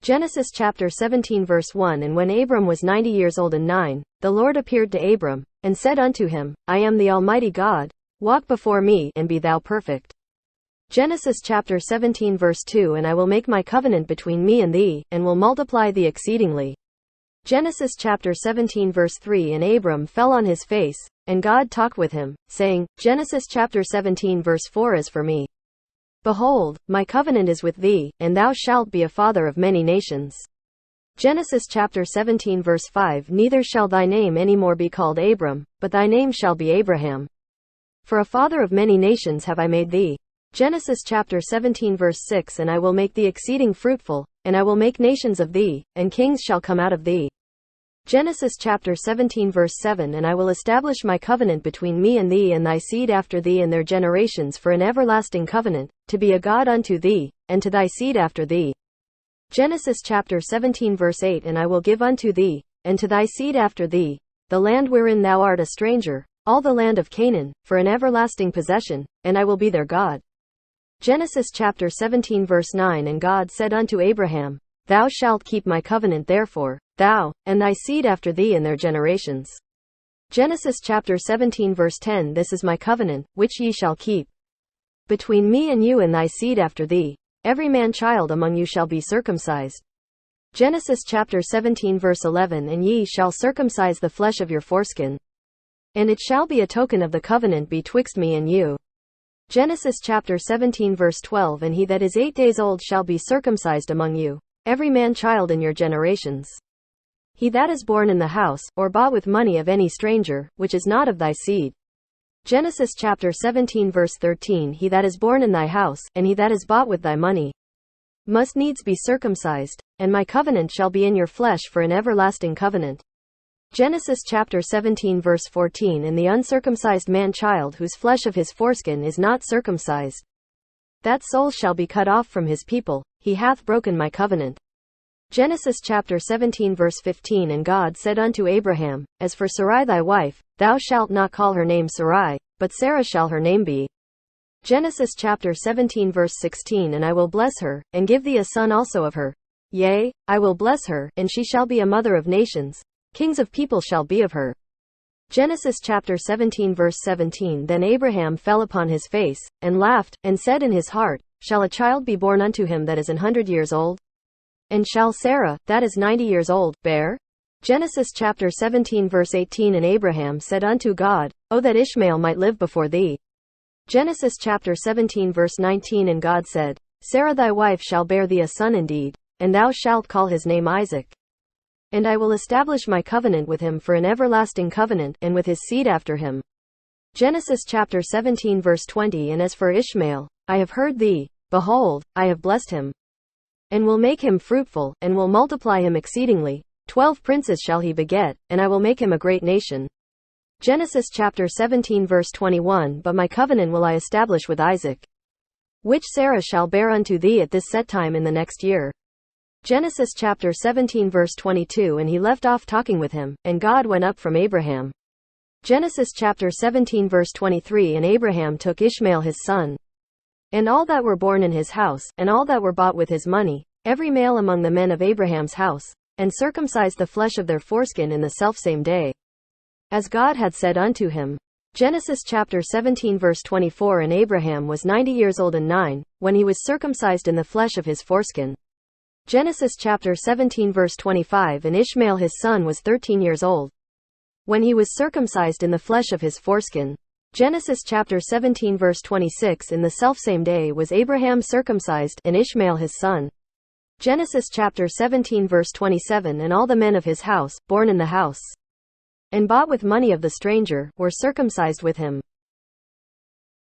Genesis chapter 17 verse 1. And when Abram was 90 years old and 9, the Lord appeared to Abram, and said unto him, I am the Almighty God, walk before me, and be thou perfect. Genesis chapter 17 verse 2. And I will make my covenant between me and thee, and will multiply thee exceedingly. Genesis chapter 17 verse 3. And Abram fell on his face, and God talked with him, saying, Genesis chapter 17 verse 4. As for me, behold, my covenant is with thee, and thou shalt be a father of many nations. Genesis chapter 17 verse 5. Neither shall thy name any more be called Abram, but thy name shall be Abraham. For a father of many nations have I made thee. Genesis chapter 17 verse 6. And I will make thee exceeding fruitful, and I will make nations of thee, and kings shall come out of thee. Genesis chapter 17 verse 7. And I will establish my covenant between me and thee and thy seed after thee and their generations for an everlasting covenant, to be a God unto thee, and to thy seed after thee. Genesis chapter 17 verse 8. And I will give unto thee, and to thy seed after thee, the land wherein thou art a stranger, all the land of Canaan, for an everlasting possession, and I will be their God. Genesis chapter 17 verse 9. And God said unto Abraham, Thou shalt keep my covenant therefore, thou, and thy seed after thee in their generations. Genesis chapter 17 verse 10. This is my covenant, which ye shall keep between me and you and thy seed after thee. Every man child among you shall be circumcised. Genesis chapter 17 verse 11. And ye shall circumcise the flesh of your foreskin. And it shall be a token of the covenant betwixt me and you. Genesis chapter 17 verse 12. And he that is 8 days old shall be circumcised among you, every man child in your generations. He that is born in the house, or bought with money of any stranger, which is not of thy seed. Genesis chapter 17 verse 13. He that is born in thy house, and he that is bought with thy money, must needs be circumcised, and my covenant shall be in your flesh for an everlasting covenant. Genesis chapter 17 verse 14. And the uncircumcised man child whose flesh of his foreskin is not circumcised, that soul shall be cut off from his people, he hath broken my covenant. Genesis chapter 17 verse 15. And God said unto Abraham, As for Sarai thy wife, thou shalt not call her name Sarai, but Sarah shall her name be. Genesis chapter 17 verse 16. And I will bless her, and give thee a son also of her. Yea, I will bless her, and she shall be a mother of nations. Kings of people shall be of her. Genesis chapter 17 verse 17. Then Abraham fell upon his face, and laughed, and said in his heart, Shall a child be born unto him that is 100 years old? And shall Sarah, that is 90 years old, bear? Genesis chapter 17 verse 18. And Abraham said unto God, O that Ishmael might live before thee. Genesis chapter 17 verse 19. And God said, Sarah thy wife shall bear thee a son indeed, and thou shalt call his name Isaac. And I will establish my covenant with him for an everlasting covenant, and with his seed after him. Genesis chapter 17 verse 20. And as for Ishmael, I have heard thee, behold, I have blessed him, and will make him fruitful, and will multiply him exceedingly. 12 princes shall he beget, and I will make him a great nation. Genesis chapter 17 verse 21. But my covenant will I establish with Isaac, which Sarah shall bear unto thee at this set time in the next year. Genesis chapter 17 verse 22. And he left off talking with him, and God went up from Abraham. Genesis chapter 17 verse 23. And Abraham took Ishmael his son, and all that were born in his house, and all that were bought with his money, every male among the men of Abraham's house, and circumcised the flesh of their foreskin in the selfsame day, as God had said unto him. Genesis chapter 17 verse 24. And Abraham was 90 years old and 9, when he was circumcised in the flesh of his foreskin. Genesis chapter 17 verse 25. And Ishmael his son was 13 years old, when he was circumcised in the flesh of his foreskin. Genesis chapter 17 verse 26. In the selfsame day was Abraham circumcised, and Ishmael his son. Genesis chapter 17 verse 27. And all the men of his house, born in the house, and bought with money of the stranger, were circumcised with him.